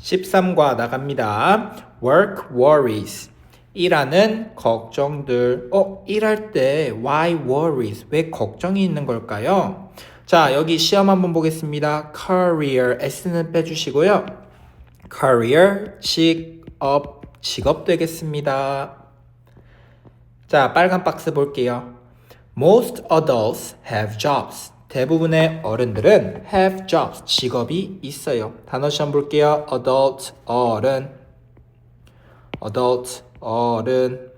13과 나갑니다. Work worries. 일하는 걱정들. 일할 때 why worries? 왜 걱정이 있는 걸까요? 자, 여기 시험 한번 보겠습니다. Career, S는 빼주시고요. Career, 직업 되겠습니다. 자, 빨간 박스 볼게요. Most adults have jobs. 대부분의 어른들은 have jobs, 직업이 있어요. 단어 시험 볼게요. adult, 어른. adult, 어른.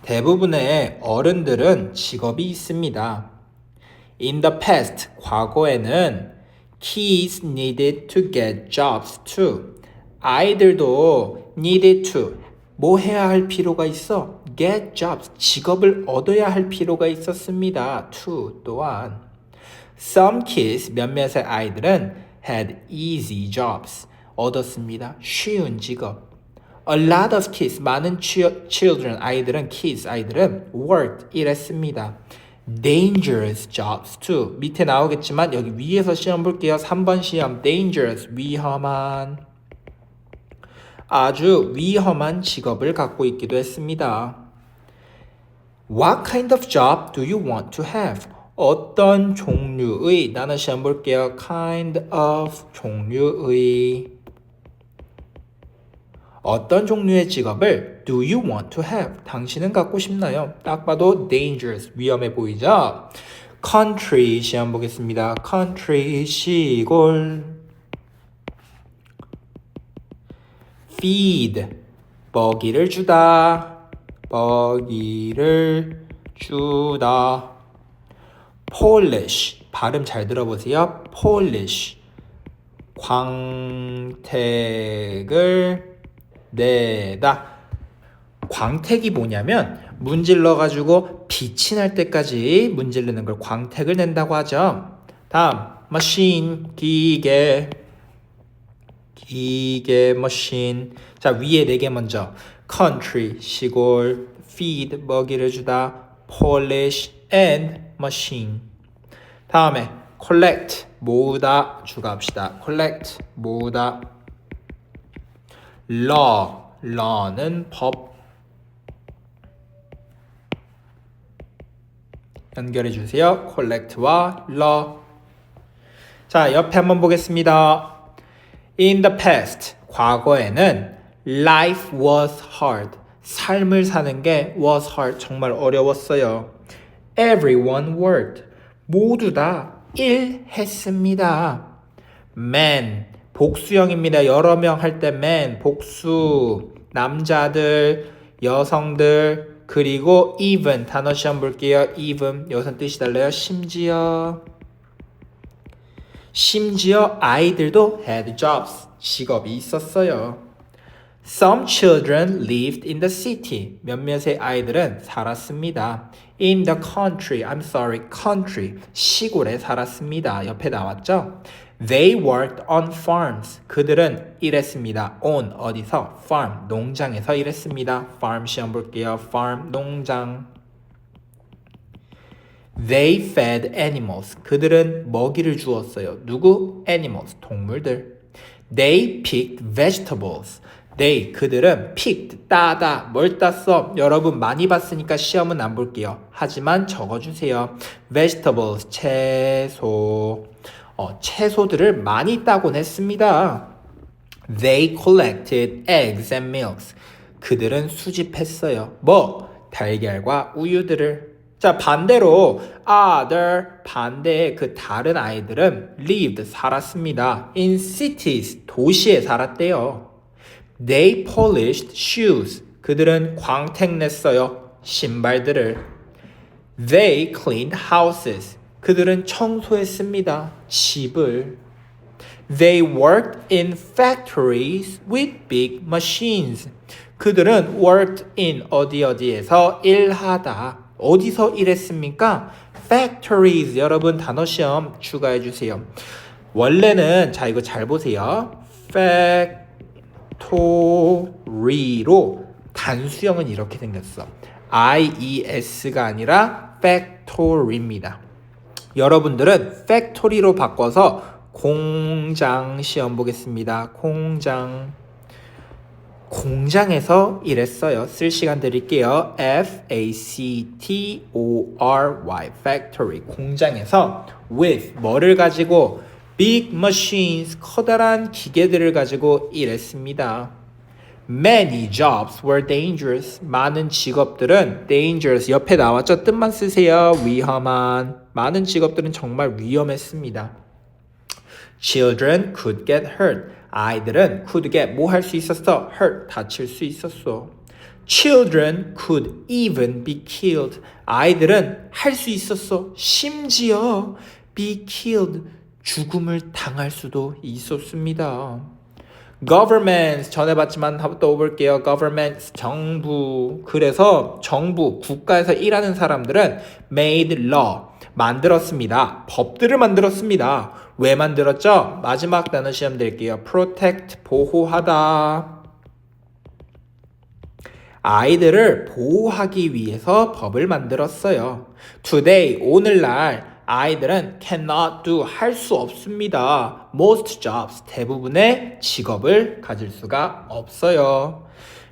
대부분의 어른들은 직업이 있습니다. In the past, 과거에는 kids needed to get jobs too. 아이들도 needed to, 뭐 해야 할 필요가 있어? get jobs, 직업을 얻어야 할 필요가 있었습니다. to, 또한. Some kids, 몇몇의 아이들은 had easy jobs, 얻었습니다. 쉬운 직업. A lot of kids, 많은 children, 아이들은 worked, 일했습니다. Dangerous jobs too. 밑에 나오겠지만 여기 위에서 시험 볼게요. 3번 시험, dangerous, 위험한. 아주 위험한 직업을 갖고 있기도 했습니다. What kind of job do you want to have? 어떤 종류의, 나는 시험 볼게요. kind of, 종류의. 어떤 종류의 직업을 do you want to have? 당신은 갖고 싶나요? 딱 봐도 dangerous, 위험해 보이죠? country, 시험 보겠습니다. country, 시골. feed, 먹이를 주다. 먹이를 주다. polish, 발음 잘 들어보세요. polish, 광택을 내다. 광택이 뭐냐면 문질러가지고 빛이 날 때까지 문지르는 걸 광택을 낸다고 하죠. 다음, machine, 기계, machine. 자, 위에 4개 먼저. country, 시골, feed, 먹이를 주다, polish, and machine. 다음에 collect, 모으다, 주가 합시다. collect, 모으다. law는 법. 연결해 주세요. collect와 law. 자, 옆에 한번 보겠습니다. In the past, 과거에는 life was hard. 삶을 사는 게 was hard. 정말 어려웠어요. Everyone worked. 모두 다 일했습니다. man, 복수형입니다. 여러 명 할 때 man, 복수. 남자들, 여성들, 그리고 even, 단어 시험 볼게요. even, 여기서 뜻이 달라요. 심지어 아이들도 had jobs, 직업이 있었어요. Some children lived in the city. 몇몇의 아이들은 살았습니다. In the country, 시골에 살았습니다. 옆에 나왔죠? They worked on farms. 그들은 일했습니다. On, 어디서? farm, 농장에서 일했습니다. farm 시험 볼게요. farm, 농장. They fed animals. 그들은 먹이를 주었어요. 누구? animals, 동물들. They picked vegetables. 그들은 picked, 따다. 뭘 땄어? 여러분 많이 봤으니까 시험은 안 볼게요. 하지만 적어주세요. vegetables, 채소. 채소들을 많이 따곤 했습니다. They collected eggs and milks. 그들은 수집했어요. 달걀과 우유들을. 자, 반대로 반대의 그 다른 아이들은 lived, 살았습니다. In cities, 도시에 살았대요. They polished shoes. 그들은 광택 냈어요. 신발들을. They cleaned houses. 그들은 청소했습니다. 집을. They worked in factories with big machines. 그들은 worked in, 어디에서 일하다. 어디서 일했습니까? factories. 여러분 단어 시험 추가해 주세요. 원래는, 자, 이거 잘 보세요. factory로 단수형은 이렇게 생겼어. IES가 아니라 factory입니다. 여러분들은 factory로 바꿔서 공장 시험 보겠습니다. 공장에서 일했어요. 쓸 시간 드릴게요. F-A-C-T-O-R-Y factory 공장에서 with 뭐를 가지고 big machines 커다란 기계들을 가지고 일했습니다. Many jobs were dangerous. 많은 직업들은 dangerous 옆에 나왔죠? 뜻만 쓰세요. 위험한. 많은 직업들은 정말 위험했습니다. Children could get hurt. 아이들은 could get 뭐 할 수 있었어? hurt 다칠 수 있었어. Children could even be killed. 아이들은 할 수 있었어. 심지어 be killed 죽음을 당할 수도 있었습니다. Governments 전에 봤지만 한번 떠볼게요. Governments 정부. 그래서 정부 국가에서 일하는 사람들은 made law 만들었습니다. 법들을 만들었습니다. 왜 만들었죠? 마지막 단어 시험 드릴게요. protect 보호하다. 아이들을 보호하기 위해서 법을 만들었어요. Today 오늘날 아이들은 cannot do 할 수 없습니다. Most jobs 대부분의 직업을 가질 수가 없어요.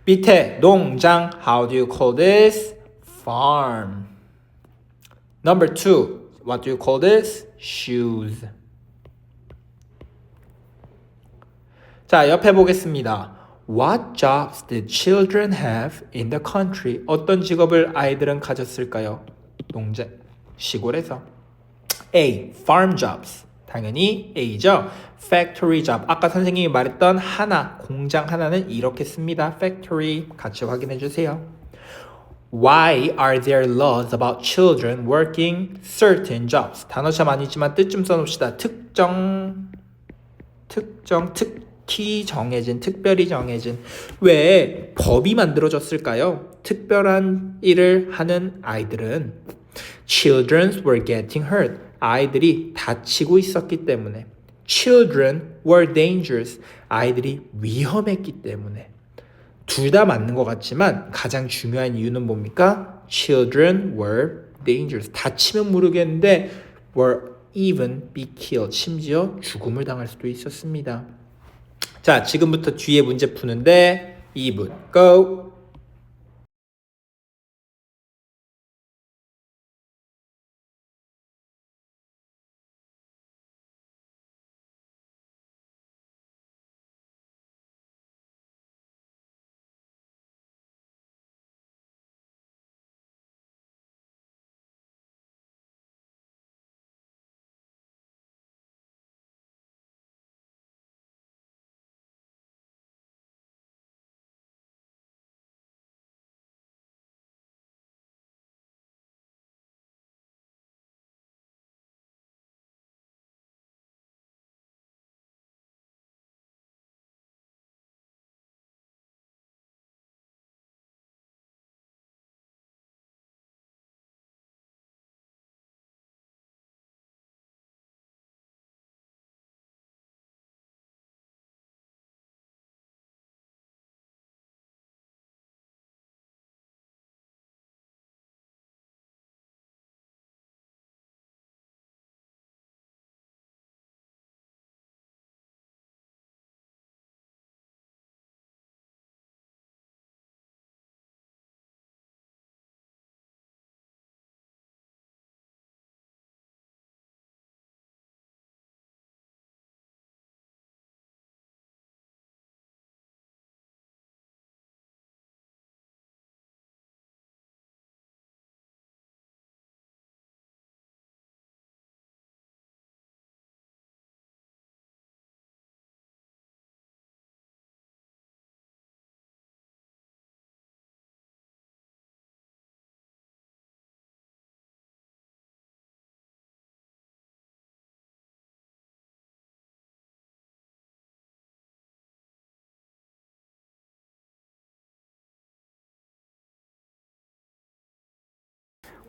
밑에 농장 how do you call this? farm. Number 2 what do you call this? shoes. 자 옆에 보겠습니다. What jobs did children have in the country? 어떤 직업을 아이들은 가졌을까요? 농장 시골에서. A. Farm jobs. 당연히 A죠. Factory job. 아까 선생님이 말했던 하나, 공장 하나는 이렇게 씁니다. Factory. 같이 확인해 주세요. Why are there laws about children working certain jobs? 단어참 아니지만 뜻 좀 써놓읍시다. 특히 정해진, 특별히 정해진. 왜 법이 만들어졌을까요? 특별한 일을 하는 아이들은 Children were getting hurt. 아이들이 다치고 있었기 때문에. Children were dangerous. 아이들이 위험했기 때문에. 둘 다 맞는 것 같지만 가장 중요한 이유는 뭡니까? Children were dangerous. 다치면 모르겠는데 were even be killed. 심지어 죽음을 당할 수도 있었습니다. 자, 지금부터 뒤에 문제 푸는데 2분. Go!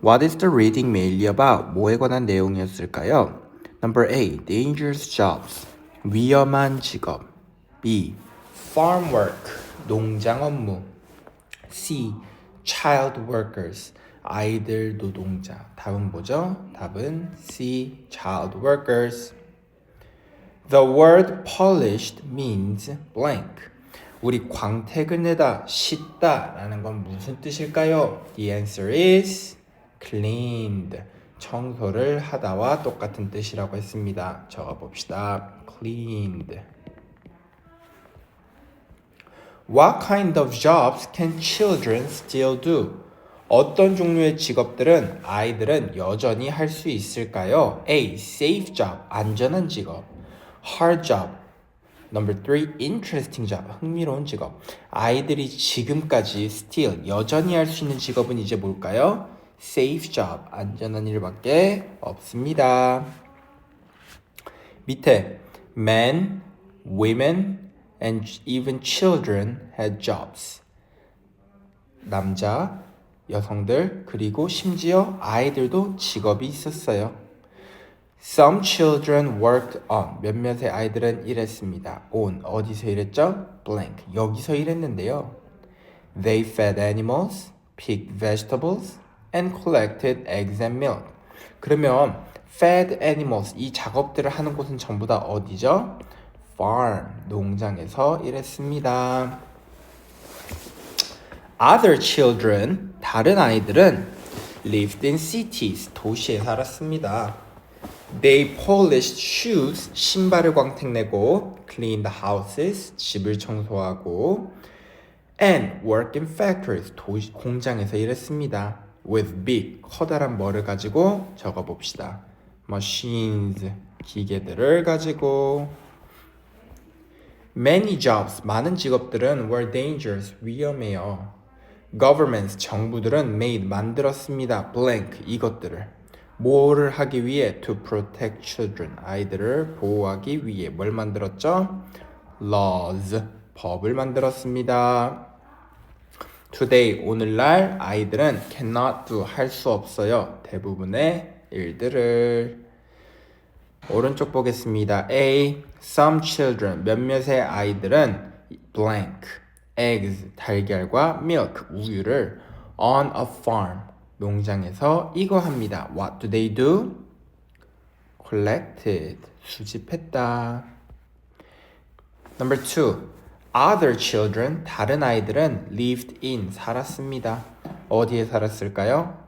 What is the reading mainly about? 뭐에 관한 내용이었을까요? Number A. Dangerous jobs. 위험한 직업. B. Farm work. 농장 업무. C. Child workers. 아이들 노동자. 답은 뭐죠? 답은 C. Child workers. The word polished means blank. 우리 광택을 내다, 씻다 라는 건 무슨 뜻일까요? The answer is cleaned. 청소를 하다와 똑같은 뜻이라고 했습니다. 적어봅시다. cleaned. What kind of jobs can children still do? 어떤 종류의 직업들은 아이들은 여전히 할 수 있을까요? A. Safe job, 안전한 직업. Hard job. Number 3. Interesting job, 흥미로운 직업. 아이들이 지금까지 still, 여전히 할 수 있는 직업은 이제 뭘까요? Safe job, 안전한 일밖에 없습니다. 밑에 men, women, and even children had jobs. 남자, 여성들, 그리고 심지어 아이들도 직업이 있었어요. Some children worked on. 몇몇의 아이들은 일했습니다. on. 어디서 일했죠? blank. 여기서 일했는데요. They fed animals, picked vegetables, and collected eggs and milk. 그러면 fed animals, 이 작업들을 하는 곳은 전부 다 어디죠? farm, 농장에서 일했습니다. Other children, 다른 아이들은 lived in cities, 도시에 살았습니다. They polished shoes, 신발을 광택내고 cleaned houses, 집을 청소하고 and worked in factories, 공장에서 일했습니다. With big, 커다란 뭐를 가지고 적어봅시다. Machines, 기계들을 가지고 Many jobs, 많은 직업들은 were dangerous, 위험해요. Governments, 정부들은 made, 만들었습니다. blank, 이것들을. 뭐를 하기 위해? To protect children, 아이들을 보호하기 위해. 뭘 만들었죠? Laws, 법을 만들었습니다. Today, 오늘날 아이들은 cannot do, 할 수 없어요. 대부분의 일들을. 오른쪽 보겠습니다. A. Some children, 몇몇의 아이들은 blank, eggs, 달걀과 milk, 우유를 on a farm, 농장에서 이거 합니다. What do they do? Collected, 수집했다. Number 2. Other children, 다른 아이들은 lived in, 살았습니다. 어디에 살았을까요?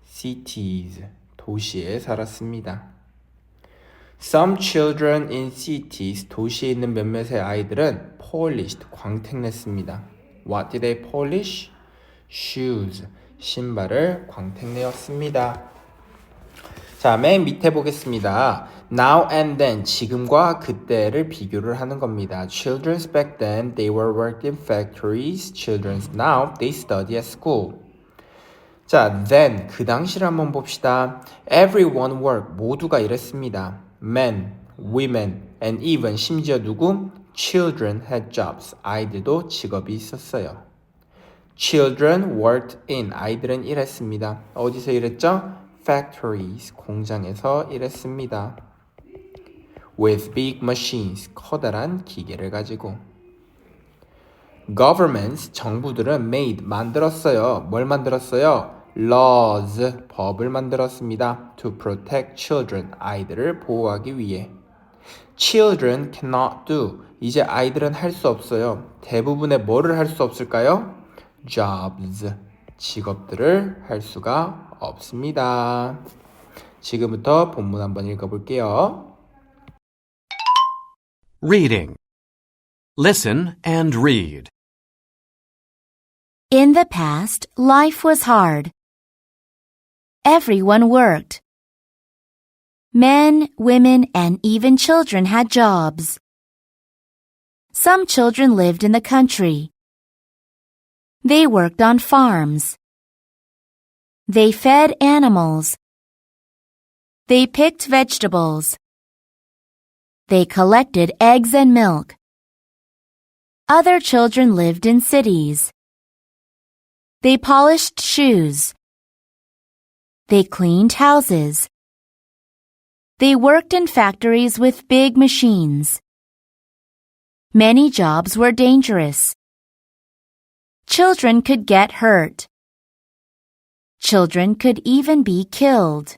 Cities, 도시에 살았습니다. Some children in cities, 도시에 있는 몇몇의 아이들은 polished, 광택냈습니다. What did they polish? Shoes, 신발을 광택내었습니다. 자, 맨 밑에 보겠습니다. Now and then, 지금과 그때를 비교를 하는 겁니다. Children's back then, they were worked in factories. Children's now, they study at school. 자, then, 그 당시를 한번 봅시다. Everyone worked, 모두가 일했습니다. Men, women, and even, 심지어 누구? Children had jobs, 아이들도 직업이 있었어요. Children worked in, 아이들은 일했습니다. 어디서 일했죠? Factories, 공장에서 일했습니다. With big machines, 커다란 기계를 가지고. Governments, 정부들은 made, 만들었어요. 뭘 만들었어요? Laws, 법을 만들었습니다. To protect children, 아이들을 보호하기 위해. Children cannot do, 이제 아이들은 할 수 없어요. 대부분의 뭐를 할 수 없을까요? Jobs, 직업들을 할 수가 없습니다. 지금부터 본문 한번 읽어볼게요. Reading. Listen and read. In the past, life was hard. Everyone worked. Men, women, and even children had jobs. Some children lived in the country. They worked on farms. They fed animals. They picked vegetables. They collected eggs and milk. Other children lived in cities. They polished shoes. They cleaned houses. They worked in factories with big machines. Many jobs were dangerous. Children could get hurt. Children could even be killed.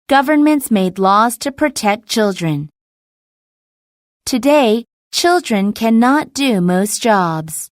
Governments made laws to protect children. Today, children cannot do most jobs.